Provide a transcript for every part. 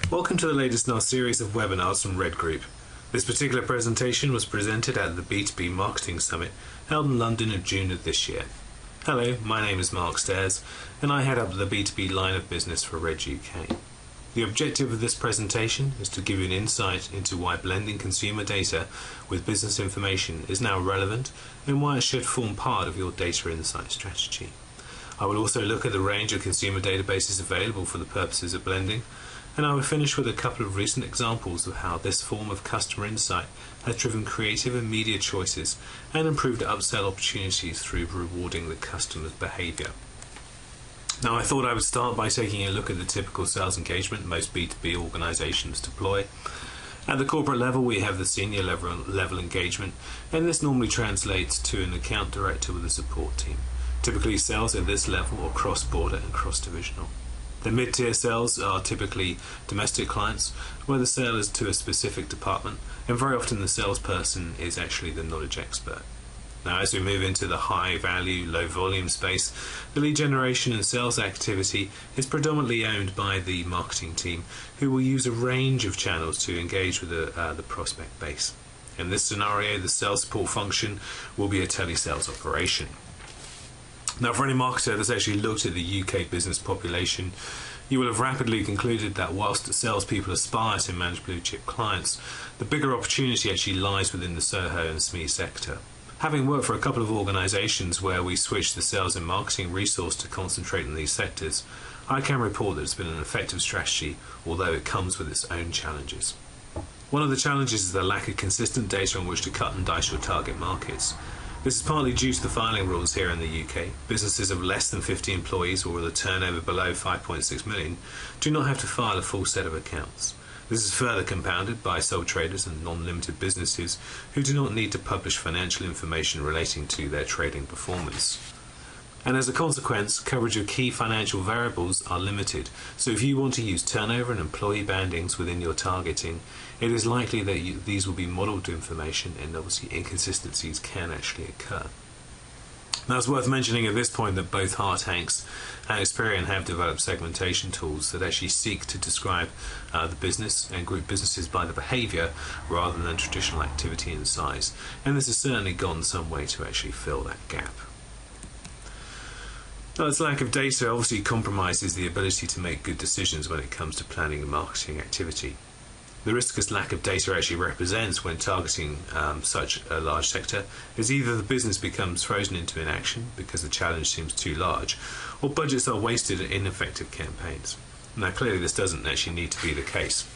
Welcome to the latest in our series of webinars from Red Group. This particular presentation was presented at the B2B Marketing Summit held in London in June of this year. Hello, my name is Marc Stares and I head up the B2B line of business for Red UK. The objective of this presentation is to give you an insight into why blending consumer data with business information is now relevant and why it should form part of your data insight strategy. I will also look at the range of consumer databases available for the purposes of blending, and I will finish with a couple of recent examples of how this form of customer insight has driven creative and media choices and improved upsell opportunities through rewarding the customer's behaviour. Now, I thought I would start by taking a look at the typical sales engagement most B2B organisations deploy. At the corporate level, we have the senior level engagement, and this normally translates to an account director with a support team. Typically, sales at this level are cross-border and cross-divisional. The mid-tier sales are typically domestic clients, where the sale is to a specific department, and very often the salesperson is actually the knowledge expert. Now, as we move into the high-value, low-volume space, the lead generation and sales activity is predominantly owned by the marketing team, who will use a range of channels to engage with the prospect base. In this scenario, the sales support function will be a telesales operation. Now, for any marketer that's actually looked at the UK business population, you will have rapidly concluded that whilst salespeople aspire to manage blue chip clients, the bigger opportunity actually lies within the SOHO and SME sector. Having worked for a couple of organisations where we switched the sales and marketing resource to concentrate on these sectors, I can report that it's been an effective strategy, although it comes with its own challenges. One of the challenges is the lack of consistent data on which to cut and dice your target markets. This is partly due to the filing rules here in the UK. Businesses of less than 50 employees or with a turnover below 5.6 million do not have to file a full set of accounts. This is further compounded by sole traders and non-limited businesses who do not need to publish financial information relating to their trading performance. And as a consequence, coverage of key financial variables are limited. So if you want to use turnover and employee bandings within your targeting, it is likely that these will be modelled information, and obviously inconsistencies can actually occur. Now, it's worth mentioning at this point that both Hartanks and Experian have developed segmentation tools that actually seek to describe the business and group businesses by the behaviour rather than traditional activity and size. And this has certainly gone some way to actually fill that gap. Now, this lack of data obviously compromises the ability to make good decisions when it comes to planning and marketing activity. The risk this lack of data actually represents when targeting such a large sector is either the business becomes frozen into inaction because the challenge seems too large, or budgets are wasted in ineffective campaigns. Now, clearly this doesn't actually need to be the case.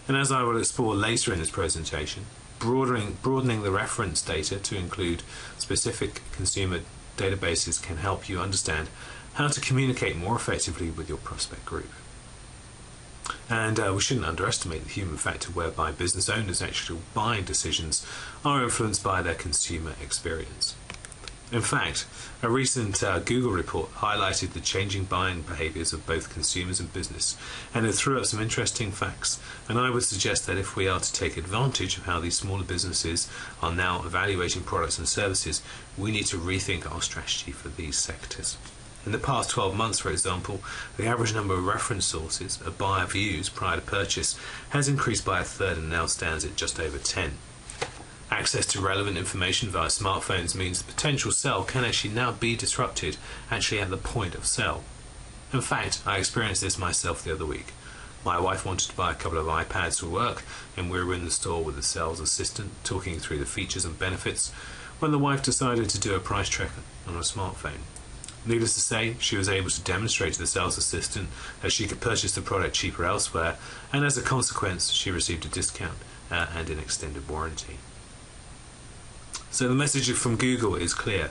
And as I will explore later in this presentation, broadening the reference data to include specific consumer databases can help you understand how to communicate more effectively with your prospect group. And we shouldn't underestimate the human factor whereby business owners' actual buying decisions are influenced by their consumer experience. In fact, a recent Google report highlighted the changing buying behaviours of both consumers and business, and it threw up some interesting facts. And I would suggest that if we are to take advantage of how these smaller businesses are now evaluating products and services, we need to rethink our strategy for these sectors. In the past 12 months, for example, the average number of reference sources a buyer views prior to purchase has increased by a third and now stands at just over 10. Access to relevant information via smartphones means the potential sell can actually now be disrupted actually at the point of sell. In fact, I experienced this myself the other week. My wife wanted to buy a couple of iPads for work, and we were in the store with the sales assistant talking through the features and benefits when the wife decided to do a price tracker on her smartphone. Needless to say, she was able to demonstrate to the sales assistant that she could purchase the product cheaper elsewhere, and as a consequence, she received a discount and an extended warranty. So the message from Google is clear.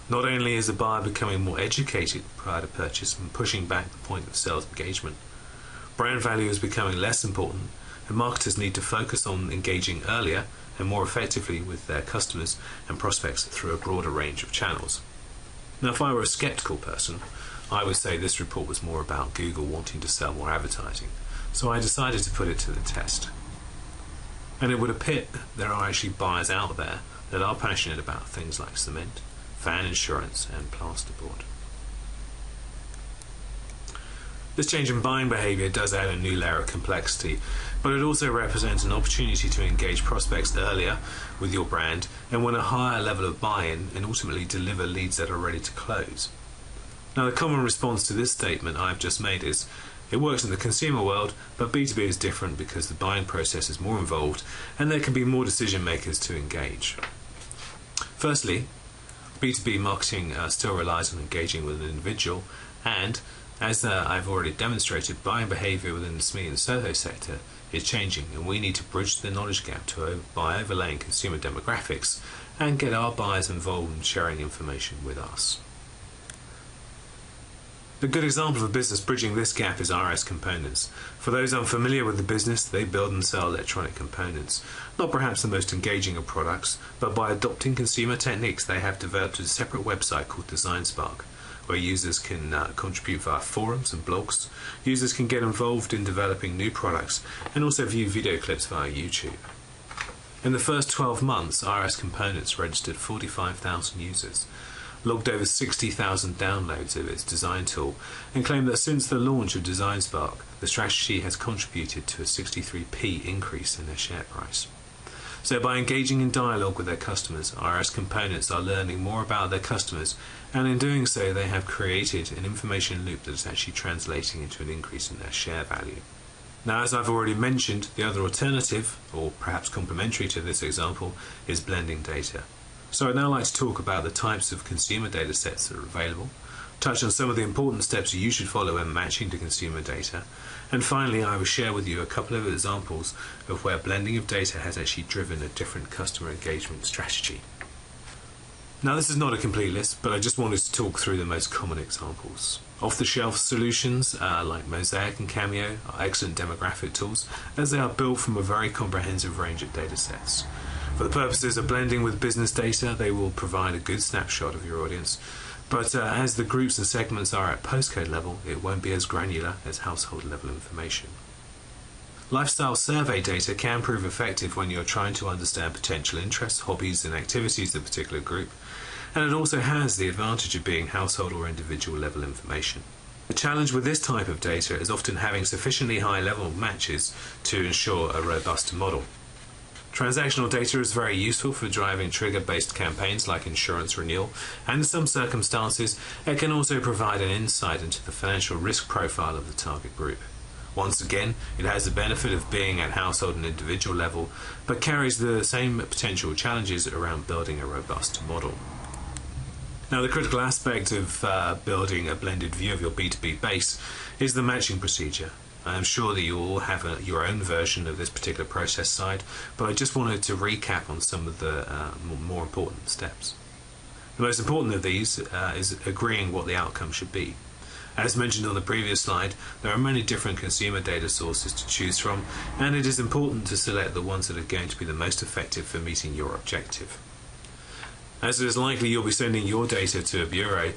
Not only is the buyer becoming more educated prior to purchase and pushing back the point of sales engagement, brand value is becoming less important, and marketers need to focus on engaging earlier and more effectively with their customers and prospects through a broader range of channels. Now, if I were a skeptical person, I would say this report was more about Google wanting to sell more advertising, so I decided to put it to the test. And it would appear there are actually buyers out there that are passionate about things like cement, fan insurance and plasterboard. This change in buying behaviour does add a new layer of complexity, but it also represents an opportunity to engage prospects earlier with your brand and win a higher level of buy-in and ultimately deliver leads that are ready to close. Now, the common response to this statement I've just made is, it works in the consumer world, but B2B is different because the buying process is more involved and there can be more decision makers to engage. Firstly, B2B marketing still relies on engaging with an individual, and as I've already demonstrated, buying behaviour within the SME and SOHO sector is changing, and we need to bridge the knowledge gap by overlaying consumer demographics and get our buyers involved in sharing information with us. A good example of a business bridging this gap is RS Components. For those unfamiliar with the business, they build and sell electronic components. Not perhaps the most engaging of products, but by adopting consumer techniques, they have developed a separate website called Design Spark, where users can contribute via forums and blogs. Users can get involved in developing new products and also view video clips via YouTube. In the first 12 months, RS Components registered 45,000 users, logged over 60,000 downloads of its design tool, and claimed that since the launch of Design Spark, the strategy has contributed to a 63p increase in their share price. So by engaging in dialogue with their customers, RS Components are learning more about their customers, and in doing so they have created an information loop that is actually translating into an increase in their share value. Now, as I've already mentioned, the other alternative, or perhaps complementary to this example, is blending data. So I'd now like to talk about the types of consumer data sets that are available, touch on some of the important steps you should follow when matching to consumer data, and finally I will share with you a couple of examples of where blending of data has actually driven a different customer engagement strategy. Now, this is not a complete list, but I just wanted to talk through the most common examples. Off-the-shelf solutions like Mosaic and Cameo are excellent demographic tools, as they are built from a very comprehensive range of data sets. For the purposes of blending with business data, they will provide a good snapshot of your audience, but as the groups and segments are at postcode level, it won't be as granular as household level information. Lifestyle survey data can prove effective when you're trying to understand potential interests, hobbies and activities of a particular group, and it also has the advantage of being household or individual level information. The challenge with this type of data is often having sufficiently high level matches to ensure a robust model. Transactional data is very useful for driving trigger-based campaigns like insurance renewal, and in some circumstances it can also provide an insight into the financial risk profile of the target group. Once again, it has the benefit of being at household and individual level, but carries the same potential challenges around building a robust model. Now, the critical aspect of building a blended view of your B2B base is the matching procedure. I am sure that you all have your own version of this particular process side, but I just wanted to recap on some of the more important steps. The most important of these is agreeing what the outcome should be. As mentioned on the previous slide, there are many different consumer data sources to choose from, and it is important to select the ones that are going to be the most effective for meeting your objective. As it is likely you'll be sending your data to a bureau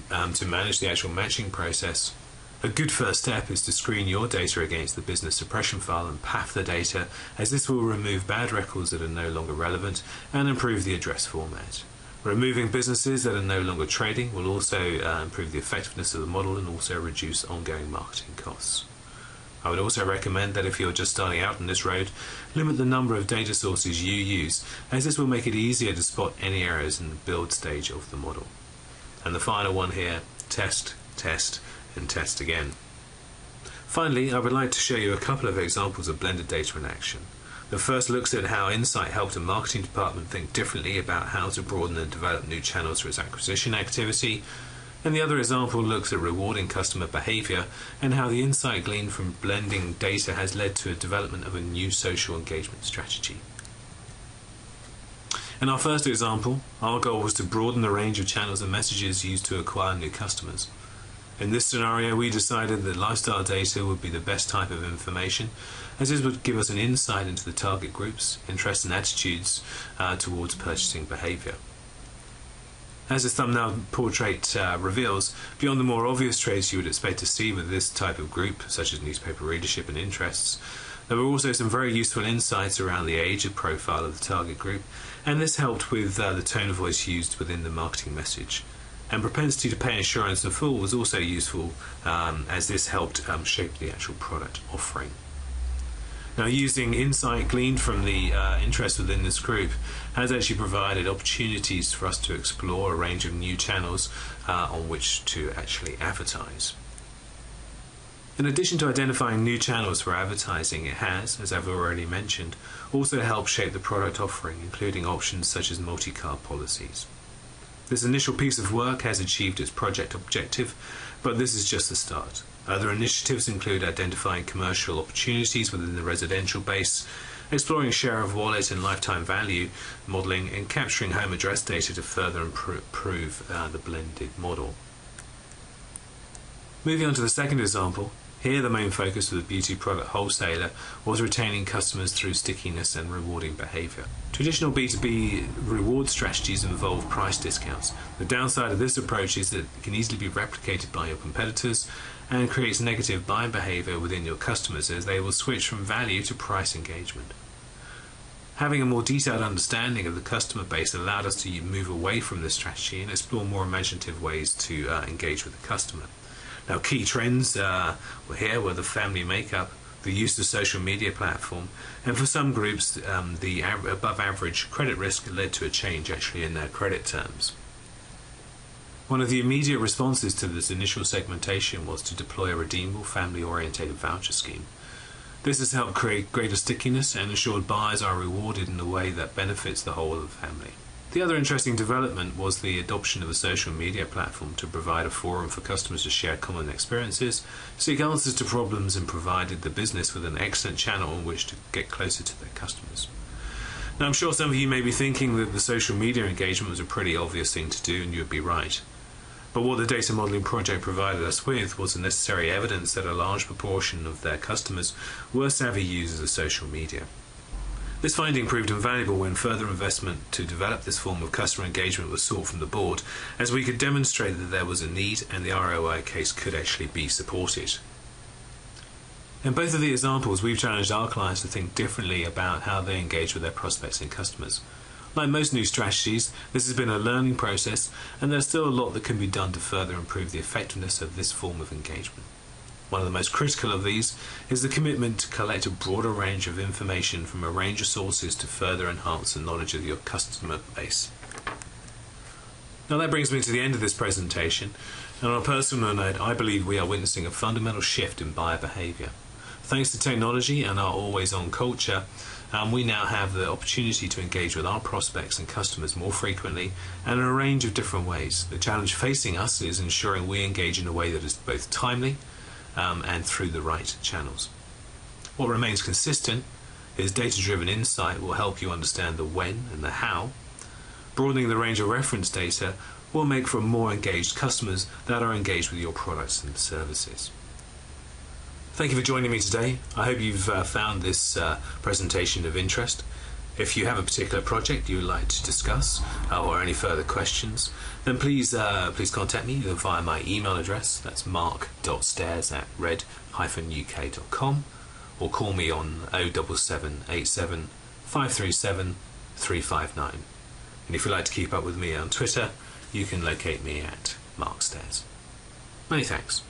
to manage the actual matching process, a good first step is to screen your data against the business suppression file and path the data, as this will remove bad records that are no longer relevant and improve the address format. Removing businesses that are no longer trading will also improve the effectiveness of the model and also reduce ongoing marketing costs. I would also recommend that if you're just starting out on this road, limit the number of data sources you use, as this will make it easier to spot any errors in the build stage of the model. And the final one here, test, test, and test again. Finally, I would like to show you a couple of examples of blended data in action. The first looks at how Insight helped a marketing department think differently about how to broaden and develop new channels for its acquisition activity, and the other example looks at rewarding customer behaviour and how the insight gleaned from blending data has led to a development of a new social engagement strategy. In our first example, our goal was to broaden the range of channels and messages used to acquire new customers. In this scenario, we decided that lifestyle data would be the best type of information, as this would give us an insight into the target groups, interests and attitudes towards purchasing behaviour. As the thumbnail portrait reveals, beyond the more obvious traits you would expect to see with this type of group, such as newspaper readership and interests, there were also some very useful insights around the age and profile of the target group, and this helped with the tone of voice used within the marketing message. And propensity to pay insurance in full was also useful, as this helped shape the actual product offering. Now, using insight gleaned from the interest within this group has actually provided opportunities for us to explore a range of new channels on which to actually advertise. In addition to identifying new channels for advertising, it has, as I've already mentioned, also helped shape the product offering, including options such as multi-car policies. This initial piece of work has achieved its project objective, but this is just the start. Other initiatives include identifying commercial opportunities within the residential base, exploring share of wallet and lifetime value modelling, and capturing home address data to further improve the blended model. Moving on to the second example, here the main focus for the beauty product wholesaler was retaining customers through stickiness and rewarding behaviour. Traditional B2B reward strategies involve price discounts. The downside of this approach is that it can easily be replicated by your competitors and creates negative buying behaviour within your customers, as they will switch from value to price engagement. Having a more detailed understanding of the customer base allowed us to move away from this strategy and explore more imaginative ways to engage with the customer. Now, key trends were the family makeup, the use of social media platform, and for some groups the above average credit risk led to a change actually in their credit terms. One of the immediate responses to this initial segmentation was to deploy a redeemable family-orientated voucher scheme. This has helped create greater stickiness and ensured buyers are rewarded in a way that benefits the whole of the family. The other interesting development was the adoption of a social media platform to provide a forum for customers to share common experiences, seek answers to problems, and provided the business with an excellent channel on which to get closer to their customers. Now, I'm sure some of you may be thinking that the social media engagement was a pretty obvious thing to do, and you'd be right. But what the data modelling project provided us with was the necessary evidence that a large proportion of their customers were savvy users of social media. This finding proved invaluable when further investment to develop this form of customer engagement was sought from the board, as we could demonstrate that there was a need and the ROI case could actually be supported. In both of the examples, we've challenged our clients to think differently about how they engage with their prospects and customers. Like most new strategies, this has been a learning process, and there's still a lot that can be done to further improve the effectiveness of this form of engagement. One of the most critical of these is the commitment to collect a broader range of information from a range of sources to further enhance the knowledge of your customer base. Now, that brings me to the end of this presentation, and on a personal note, I believe we are witnessing a fundamental shift in buyer behaviour. Thanks to technology and our always-on culture, we now have the opportunity to engage with our prospects and customers more frequently and in a range of different ways. The challenge facing us is ensuring we engage in a way that is both timely and through the right channels. What remains consistent is data-driven insight will help you understand the when and the how. Broadening the range of reference data will make for more engaged customers that are engaged with your products and services. Thank you for joining me today. I hope you've found this presentation of interest. If you have a particular project you would like to discuss or any further questions, then please contact me either via my email address, that's marc.stares@red-uk.com, or call me on 07787 537 359. And if you'd like to keep up with me on Twitter, you can locate me at Marc Stares. Many thanks.